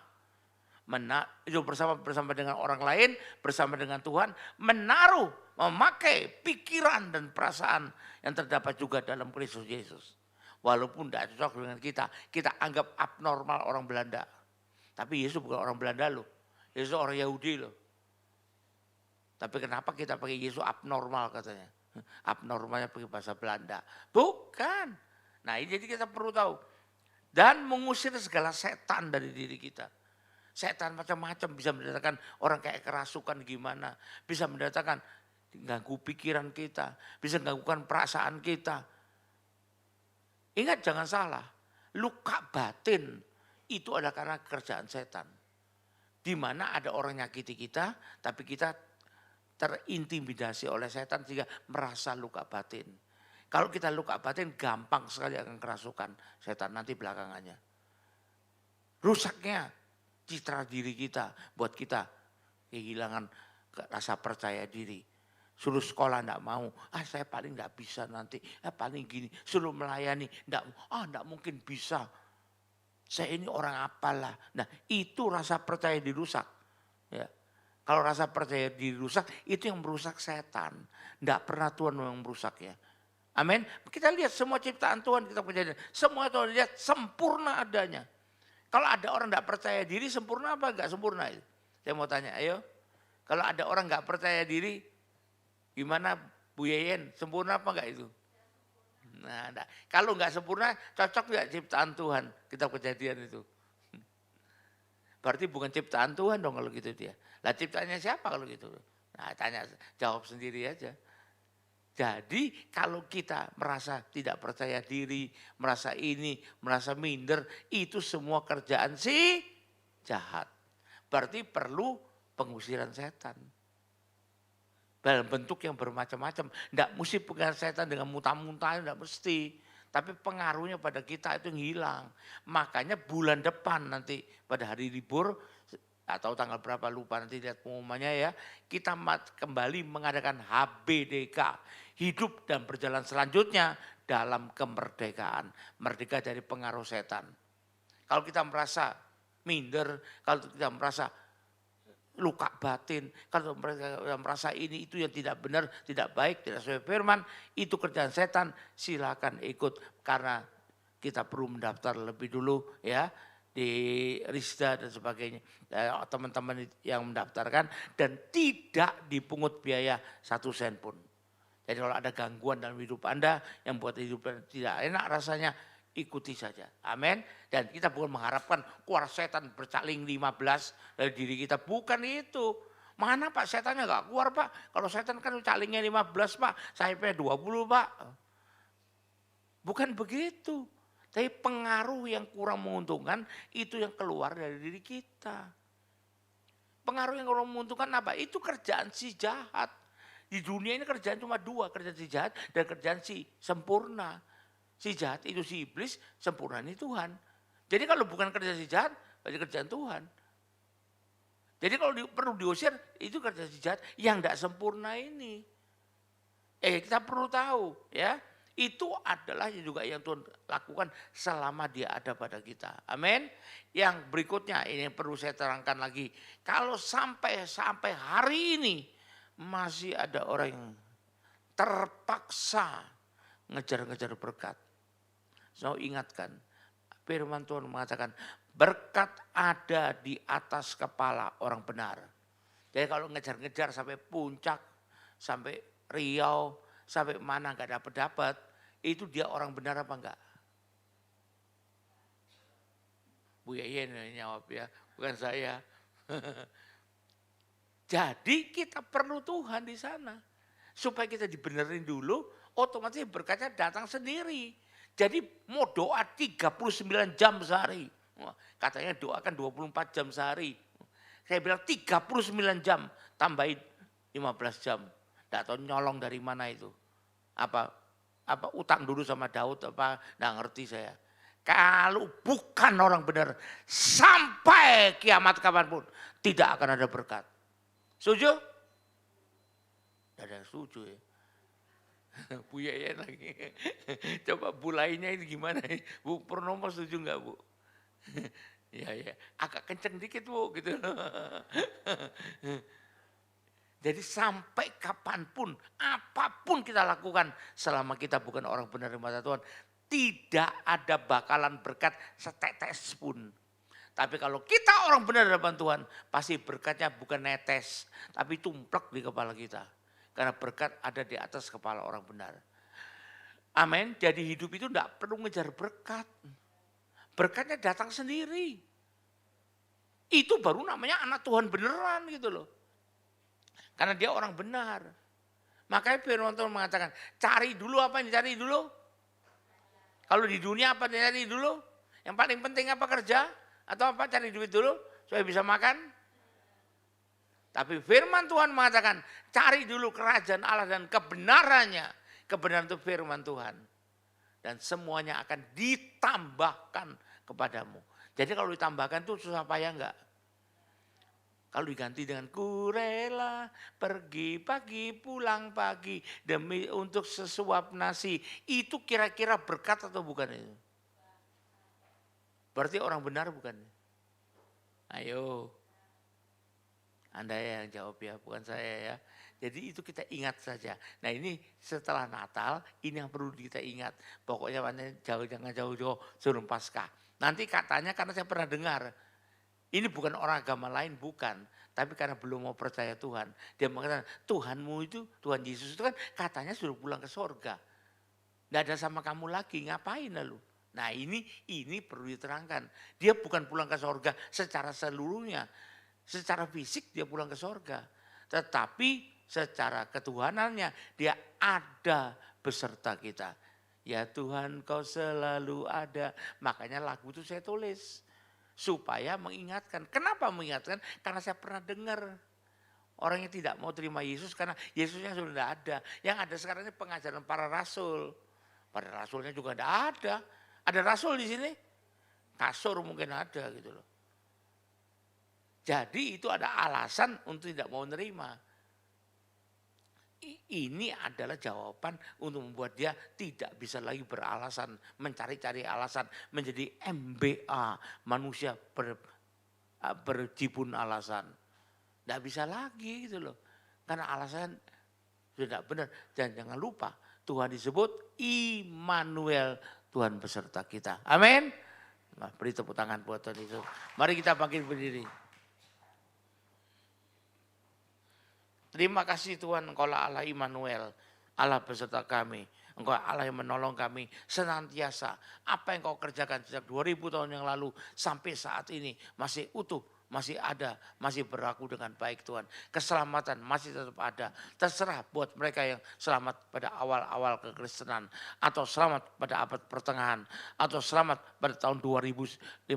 S8: Hidup bersama dengan orang lain, bersama dengan Tuhan. Memakai pikiran dan perasaan yang terdapat juga dalam Kristus Yesus. Walaupun tidak cocok dengan kita anggap abnormal orang Belanda. Tapi Yesus bukan orang Belanda loh. Yesus orang Yahudi loh. Tapi kenapa kita pakai Yesus abnormal katanya. Abnormalnya pakai bahasa Belanda. Bukan. Nah ini jadi kita perlu tahu. Dan mengusir segala setan dari diri kita. Setan macam-macam bisa mendatangkan orang kayak kerasukan gimana. Bisa mendatangkan ganggu pikiran kita. Bisa mengganggukan perasaan kita. Ingat jangan salah. Luka batin itu adalah karena kerjaan setan. Di mana ada orang nyakiti kita. Tapi kita terintimidasi oleh setan sehingga merasa luka batin. Kalau kita luka batin gampang sekali akan kerasukan setan nanti belakangannya. Rusaknya citra diri kita, buat kita kehilangan rasa percaya diri. Suruh sekolah enggak mau, saya paling enggak bisa nanti, paling gini. Suruh melayani, enggak mungkin bisa. Saya ini orang apalah. Nah itu rasa percaya dirusak. Ya. Kalau rasa percaya diri rusak, itu yang merusak setan. Enggak pernah Tuhan yang merusaknya. Amin. Kita lihat semua ciptaan Tuhan, kita percaya. Semua Tuhan lihat sempurna adanya. Kalau ada orang enggak percaya diri, sempurna apa enggak sempurna itu? Saya mau tanya, ayo. Kalau ada orang enggak percaya diri, gimana Bu Yeyen, sempurna apa enggak itu? Nah, enggak. Kalau enggak sempurna, cocok enggak ciptaan Tuhan? Kitab Kejadian itu. Berarti bukan ciptaan Tuhan dong kalau gitu dia. Lah ciptaannya siapa kalau gitu? Nah jawab sendiri aja. Jadi kalau kita merasa tidak percaya diri, merasa ini, merasa minder, itu semua kerjaan si jahat. Berarti perlu pengusiran setan. Dalam bentuk yang bermacam-macam. Tidak mesti pengusiran setan dengan muntah-muntah, tidak mesti. Tapi pengaruhnya pada kita itu hilang. Makanya bulan depan nanti pada hari libur, atau tanggal berapa lupa nanti lihat pengumumannya ya. Kita kembali mengadakan HBDK. Hidup dan berjalan selanjutnya dalam kemerdekaan. Merdeka dari pengaruh setan. Kalau kita merasa minder, kalau kita merasa luka batin, kalau mereka merasa ini itu yang tidak benar, tidak baik, tidak sesuai firman, itu kerjaan setan, silakan ikut karena kita perlu mendaftar lebih dulu ya di Risda dan sebagainya. Teman-teman yang mendaftarkan dan tidak dipungut biaya 1 sen pun. Jadi kalau ada gangguan dalam hidup Anda yang buat hidup tidak enak rasanya, ikuti saja. Amin. Dan kita bukan mengharapkan keluar setan bercaling 15 dari diri kita. Bukan itu. Mana Pak setannya gak keluar Pak. Kalau setan kan calingnya 15 Pak. Sayapnya 20 Pak. Bukan begitu. Tapi pengaruh yang kurang menguntungkan itu yang keluar dari diri kita. Pengaruh yang kurang menguntungkan apa? Itu kerjaan si jahat. Di dunia ini kerjaan cuma 2. Kerjaan si jahat dan kerjaan si sempurna. Si jahat itu si iblis, sempurna ini Tuhan. Jadi kalau bukan kerja si jahat, berarti kerjaan Tuhan. Jadi kalau perlu diusir, itu kerja si jahat yang tidak sempurna ini. Kita perlu tahu ya, itu adalah juga yang Tuhan lakukan selama dia ada pada kita. Amin. Yang berikutnya ini yang perlu saya terangkan lagi. Kalau sampai hari ini masih ada orang yang terpaksa ngejar-ngejar berkat. Saya ingatkan, firman Tuhan mengatakan berkat ada di atas kepala orang benar. Jadi kalau ngejar-ngejar sampai puncak, sampai Riau, sampai mana gak dapat, itu dia orang benar apa enggak? Bu Yeyen jawab ya, bukan saya. Jadi kita perlu Tuhan di sana. Supaya kita dibenerin dulu, otomatis berkatnya datang sendiri. Jadi mau doa 39 jam sehari. Katanya doakan 24 jam sehari. Saya bilang 39 jam, tambahin 15 jam. Tidak tahu nyolong dari mana itu. Apa utang dulu sama Daud apa, nggak ngerti saya. Kalau bukan orang benar, sampai kiamat kapanpun tidak akan ada berkat. Setuju? Tidak ada yang setuju ya. Bu Yeyen lagi. Coba Bu lainnya ini gimana? Bu Purnomo setuju enggak Bu? Ya, agak kenceng dikit Bu gitu. Jadi sampai kapanpun, apapun kita lakukan selama kita bukan orang benar di mata Tuhan, tidak ada bakalan berkat setetes pun. Tapi kalau kita orang benar di depan Tuhan, pasti berkatnya bukan netes, tapi tumplek di kepala kita. Karena berkat ada di atas kepala orang benar. Amin. Jadi hidup itu tidak perlu ngejar berkat. Berkatnya datang sendiri. Itu baru namanya anak Tuhan beneran gitu loh. Karena dia orang benar. Makanya firman Tuhan mengatakan, cari dulu apa yang dicari dulu? Kalau di dunia apa yang dicari dulu? Yang paling penting apa kerja? Atau apa cari duit dulu supaya bisa makan? Tapi firman Tuhan mengatakan, cari dulu kerajaan Allah dan kebenarannya. Kebenaran itu firman Tuhan. Dan semuanya akan ditambahkan kepadamu. Jadi kalau ditambahkan itu susah payah enggak? Lalu diganti dengan ku rela pergi pagi pulang pagi demi untuk sesuap nasi. Itu kira-kira berkat atau bukan itu? Berarti orang benar bukan? Ayo. Anda yang jawab ya, bukan saya ya. Jadi itu kita ingat saja. Nah ini setelah Natal, ini yang perlu kita ingat. Pokoknya jangan jauh-jauh sebelum Paskah. Nanti katanya karena saya pernah dengar, ini bukan orang agama lain, bukan. Tapi karena belum mau percaya Tuhan. Dia mengatakan, Tuhanmu itu, Tuhan Yesus itu kan katanya sudah pulang ke sorga. Tidak ada sama kamu lagi, ngapain lalu? Nah ini perlu diterangkan. Dia bukan pulang ke sorga secara seluruhnya. Secara fisik dia pulang ke sorga. Tetapi secara ketuhanannya dia ada beserta kita. Ya Tuhan kau selalu ada. Makanya lagu itu saya tulis. Supaya mengingatkan. Kenapa mengingatkan? Karena saya pernah dengar. Orang yang tidak mau terima Yesus karena Yesusnya sudah tidak ada. Yang ada sekarang ini pengajaran para rasul. Para rasulnya juga tidak ada. Ada rasul di sini? Kasur mungkin ada gitu loh. Jadi itu ada alasan untuk tidak mau menerima. Ini adalah jawaban untuk membuat dia tidak bisa lagi beralasan, mencari-cari alasan, menjadi MBA, manusia berjibun alasan. Tidak bisa lagi gitu loh. Karena alasan sudah benar. Dan jangan lupa Tuhan disebut Immanuel, Tuhan beserta kita. Amin. Nah, beri tepuk tangan buat Tuhan Yesus. Mari kita bangkit berdiri. Terima kasih Tuhan, Engkau Allah Immanuel, Allah beserta kami. Engkau Allah yang menolong kami senantiasa. Apa yang kau kerjakan sejak 2000 tahun yang lalu sampai saat ini masih utuh, masih ada, masih berlaku dengan baik Tuhan. Keselamatan masih tetap ada. Terserah buat mereka yang selamat pada awal-awal kekristenan. Atau selamat pada abad pertengahan. Atau selamat pada tahun 2500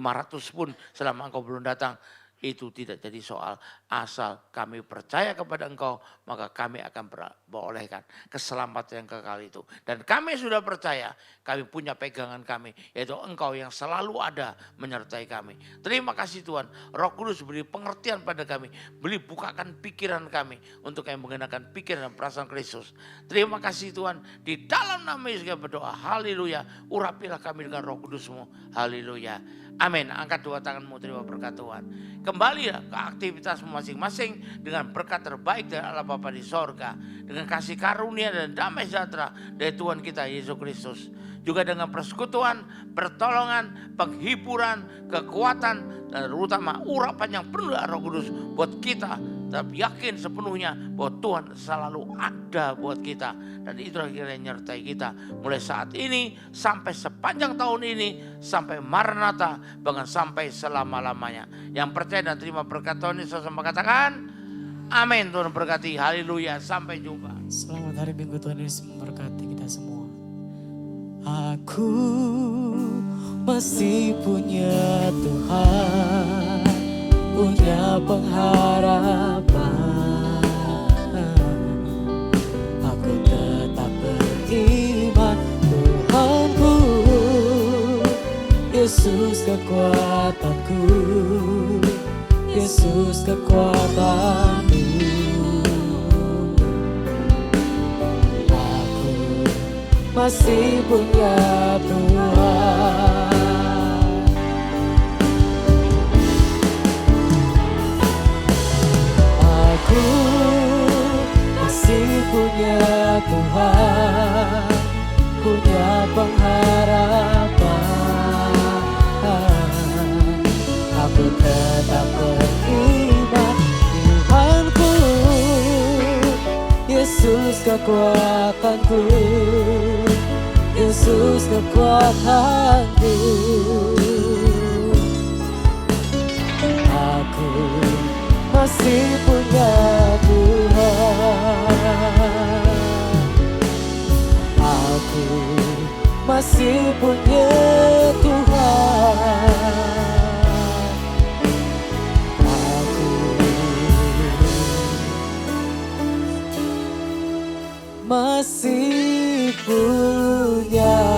S8: pun selama engkau belum datang. Itu tidak jadi soal. Asal kami percaya kepada engkau, maka kami akan berolehkan keselamatan yang kekal itu. Dan kami sudah percaya, kami punya pegangan kami, yaitu engkau yang selalu ada menyertai kami. Terima kasih Tuhan, Roh Kudus beri pengertian pada kami, beri bukakan pikiran kami untuk kami mengenakan pikiran dan perasaan Kristus. Terima kasih Tuhan, di dalam nama Yesus kami berdoa, haleluya, urapilah kami dengan Roh Kudus-Mu, haleluya. Amin. Angkat dua tanganmu, terima berkat Tuhan. Kembalilah ke aktivitasmu masing-masing dengan berkat terbaik dari Allah Bapa di sorga. Dengan kasih karunia dan damai sejahtera dari Tuhan kita Yesus Kristus. Juga dengan persekutuan, pertolongan, penghiburan, kekuatan, dan terutama urapan yang penuh dengan Roh Kudus buat kita. Tetap yakin sepenuhnya bahwa Tuhan selalu ada buat kita. Dan itulah yang menyertai kita. Mulai saat ini sampai sepanjang tahun ini. Sampai Maranatha. Bahkan sampai selama-lamanya. Yang percaya dan terima berkat Tuhan Yesus sama katakan. Amin. Tuhan berkati. Haleluya. Sampai jumpa.
S2: Selamat hari Minggu, Tuhan Yesus memberkati kita semua. Aku masih punya Tuhan, punya pengharapan. Aku tetap beriman, Tuhanku, Yesus kekuatanku, Yesus kekuatanku. Aku masih punya Tuhan. Aku masih punya Tuhan, punya pengharapan. Aku tetap beriman, Tuhanku, Yesus kekuatanku, Yesus kekuatanku. Aku masih punya Tuhan. Aku masih punya Tuhan. Aku masih punya